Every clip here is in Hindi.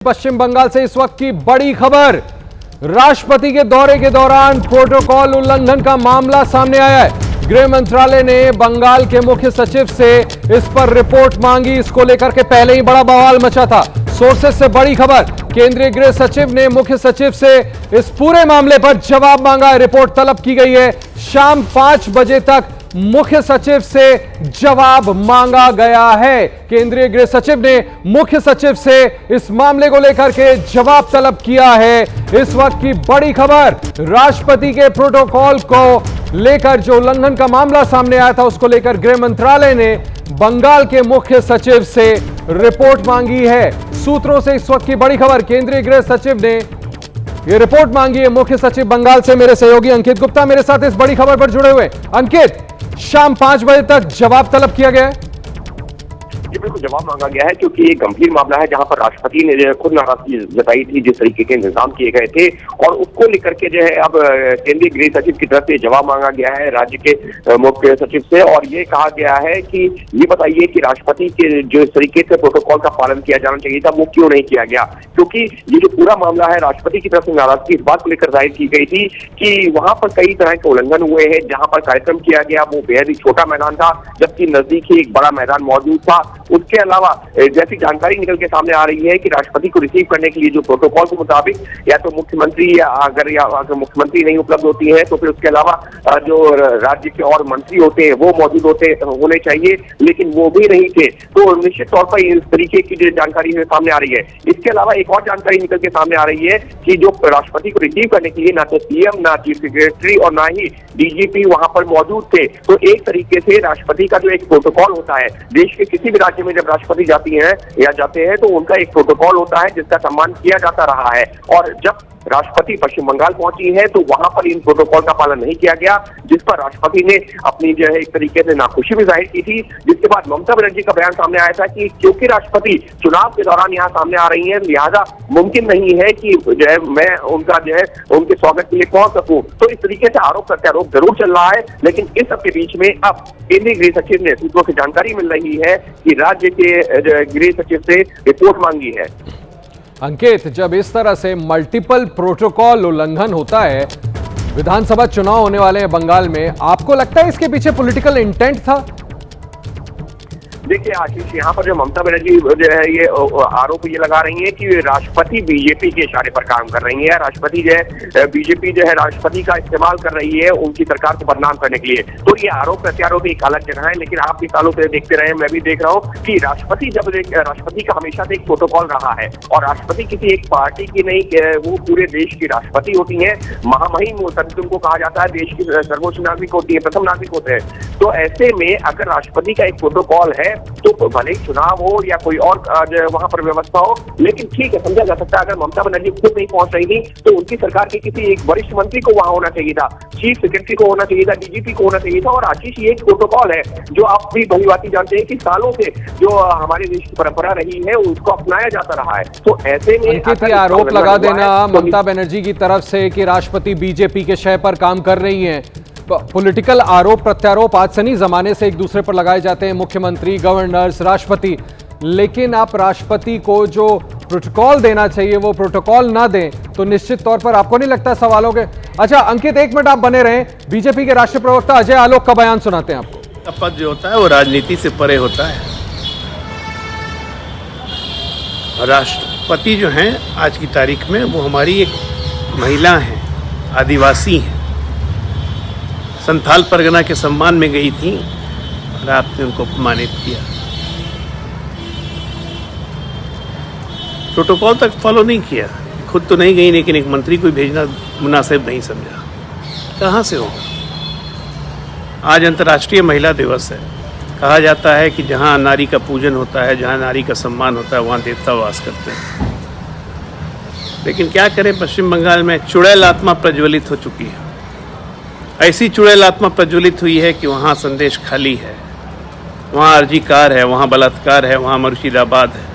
पश्चिम बंगाल से इस वक्त की बड़ी खबर। राष्ट्रपति के दौरे के दौरान प्रोटोकॉल उल्लंघन का मामला सामने आया है। गृह मंत्रालय ने बंगाल के मुख्य सचिव से इस पर रिपोर्ट मांगी। इसको लेकर के पहले ही बड़ा बवाल मचा था। सोर्सेस से बड़ी खबर, केंद्रीय गृह सचिव ने मुख्य सचिव से इस पूरे मामले पर जवाब मांगा। रिपोर्ट तलब की गई है। शाम 5 बजे तक मुख्य सचिव से जवाब मांगा गया है। केंद्रीय गृह सचिव ने मुख्य सचिव से इस मामले को लेकर के जवाब तलब किया है। इस वक्त की बड़ी खबर, राष्ट्रपति के प्रोटोकॉल को लेकर जो उल्लंघन का मामला सामने आया था, उसको लेकर गृह मंत्रालय ने बंगाल के मुख्य सचिव से रिपोर्ट मांगी है। सूत्रों से इस वक्त की बड़ी खबर, केंद्रीय गृह सचिव ने ये रिपोर्ट मांगी है मुख्य सचिव बंगाल से। मेरे सहयोगी अंकित गुप्ता मेरे साथ इस बड़ी खबर पर जुड़े हुए। अंकित, शाम 5 बजे तक जवाब तलब किया गया है। जी बिल्कुल, जवाब मांगा गया है क्योंकि ये गंभीर मामला है जहां पर राष्ट्रपति ने खुद नाराजगी जताई थी जिस तरीके के इंतजाम किए गए थे, और उसको लेकर के जो है अब केंद्रीय गृह सचिव की तरफ से जवाब मांगा गया है राज्य के मुख्य सचिव से। और ये कहा गया है कि ये बताइए कि राष्ट्रपति के जो इस तरीके से प्रोटोकॉल का पालन किया जाना चाहिए था वो क्यों नहीं किया गया, क्योंकि ये जो पूरा मामला है राष्ट्रपति की तरफ से नाराजगी इस बात को लेकर जाहिर की गई थी कि वहां पर कई तरह के उल्लंघन हुए हैं। जहां पर कार्यक्रम किया गया वो बेहद ही छोटा मैदान था, जबकि नजदीक ही एक बड़ा मैदान मौजूद था। उसके अलावा जैसी जानकारी निकल के सामने आ रही है कि राष्ट्रपति को रिसीव करने के लिए जो प्रोटोकॉल के मुताबिक या तो मुख्यमंत्री या अगर मुख्यमंत्री नहीं उपलब्ध होती है तो फिर उसके अलावा जो राज्य के और मंत्री होते हैं वो मौजूद होने चाहिए, लेकिन वो भी नहीं थे। तो निश्चित तौर पर इस तरीके की जो जानकारी सामने आ रही है। इसके अलावा एक और जानकारी निकल के सामने आ रही है कि जो राष्ट्रपति को रिसीव करने के लिए ना तो सीएम, ना चीफ सेक्रेटरी और ना ही डीजीपी वहां पर मौजूद थे। तो एक तरीके से राष्ट्रपति का जो एक प्रोटोकॉल होता है, देश के किसी भी राज्य में जब राष्ट्रपति जाती हैं या जाते हैं तो उनका एक प्रोटोकॉल होता है जिसका सम्मान किया जाता रहा है। और जब राष्ट्रपति पश्चिम बंगाल पहुंची है तो वहां पर इन प्रोटोकॉल का पालन नहीं किया गया, जिस पर राष्ट्रपति ने अपनी जो है एक तरीके से नाखुशी भी जाहिर की थी। जिसके बाद ममता बनर्जी का बयान सामने आया था कि क्योंकि राष्ट्रपति चुनाव के दौरान यहाँ सामने आ रही है, लिहाजा मुमकिन नहीं है कि जो है मैं उनका जो है उनके स्वागत के लिए पहुंच सकूं। तो इस तरीके से आरोप प्रत्यारोप जरूर चल रहा है, लेकिन इस सबके बीच में अब केंद्रीय गृह सचिव ने सूत्रों से जानकारी मिल रही है कि राज्य के गृह सचिव से रिपोर्ट मांगी है। अंकित, जब इस तरह से मल्टीपल प्रोटोकॉल उल्लंघन होता है, विधानसभा चुनाव होने वाले हैं बंगाल में, आपको लगता है इसके पीछे पॉलिटिकल इंटेंट था? देखिए आशीष, यहाँ पर जो ममता बनर्जी जो है ये आरोप ये लगा रही है कि राष्ट्रपति बीजेपी के इशारे पर काम कर रही है। राष्ट्रपति जो है बीजेपी जो है राष्ट्रपति का इस्तेमाल कर रही है उनकी सरकार को बदनाम करने के लिए। तो ये आरोप प्रत्यारोप एक अलग जगह है, लेकिन आप भी सालों से देखते रहे, मैं भी देख रहा हूँ कि राष्ट्रपति राष्ट्रपति का हमेशा से एक प्रोटोकॉल रहा है। और राष्ट्रपति किसी एक पार्टी की नहीं, वो पूरे देश की राष्ट्रपति होती है। महामहिम उनको कहा जाता है, देश की सर्वोच्च नागरिक होती है, प्रथम नागरिक होते हैं। तो ऐसे में अगर राष्ट्रपति का एक प्रोटोकॉल है तो भले ही चुनाव हो या कोई और वहां पर व्यवस्था हो, लेकिन ठीक है, समझा जा सकता है। अगर ममता बनर्जी खुद नहीं पहुंच रही थी तो उनकी सरकार के किसी एक वरिष्ठ मंत्री को वहां होना चाहिए था, चीफ सेक्रेटरी को होना चाहिए था, डीजीपी को होना चाहिए था। और आशीष, ये एक प्रोटोकॉल है जो आप भी भलीभांति जानते हैं कि सालों से जो हमारे देश की परंपरा रही है उसको अपनाया जाता रहा है। तो ऐसे में आरोप लगा देना ममता बनर्जी की तरफ से कि राष्ट्रपति बीजेपी के शय पर काम कर रही है, पॉलिटिकल आरोप प्रत्यारोप आज से नहीं, जमाने से एक दूसरे पर लगाए जाते हैं, मुख्यमंत्री, गवर्नर्स, राष्ट्रपति। लेकिन आप राष्ट्रपति को जो प्रोटोकॉल देना चाहिए वो प्रोटोकॉल ना दें तो निश्चित तौर पर आपको नहीं लगता सवालों के। अच्छा अंकित, 1 मिनट आप बने रहें। बीजेपी के राष्ट्रीय प्रवक्ता अजय आलोक का बयान सुनाते हैं आपको। पद जो होता है वो राजनीति से परे होता है। राष्ट्रपति जो हैं आज की तारीख में वो हमारी एक महिला हैं, आदिवासी हैं, संथाल परगना के सम्मान में गई थी और आपने उनको अपमानित किया। प्रोटोकॉल तक फॉलो नहीं किया, खुद तो नहीं गई लेकिन एक मंत्री को भेजना मुनासिब नहीं समझा। कहाँ से होगा? आज अंतर्राष्ट्रीय महिला दिवस है। कहा जाता है कि जहाँ नारी का पूजन होता है, जहाँ नारी का सम्मान होता है, वहाँ देवता वास करते हैं। लेकिन क्या करें, पश्चिम बंगाल में चुड़ैल आत्मा प्रज्वलित हो चुकी है। ऐसी चुड़ैल आत्मा प्रज्वलित हुई है कि वहाँ संदेश खाली है, वहाँ अर्जीकार है, वहाँ बलात्कार है, वहाँ मुर्शिदाबाद है,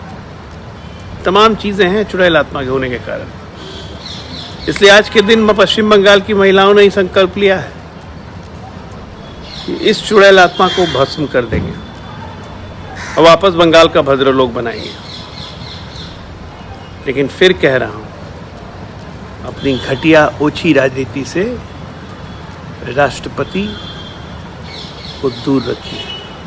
तमाम चीज़ें हैं चुड़ैल आत्मा के होने के कारण। इसलिए आज के दिन में पश्चिम बंगाल की महिलाओं ने ही संकल्प लिया है कि इस चुड़ैल आत्मा को भस्म कर देंगे और वापस बंगाल का भद्रलोक बनाएंगे। लेकिन फिर कह रहा हूँ, अपनी घटिया ओछी राजनीति से राष्ट्रपति को दूर रखिए।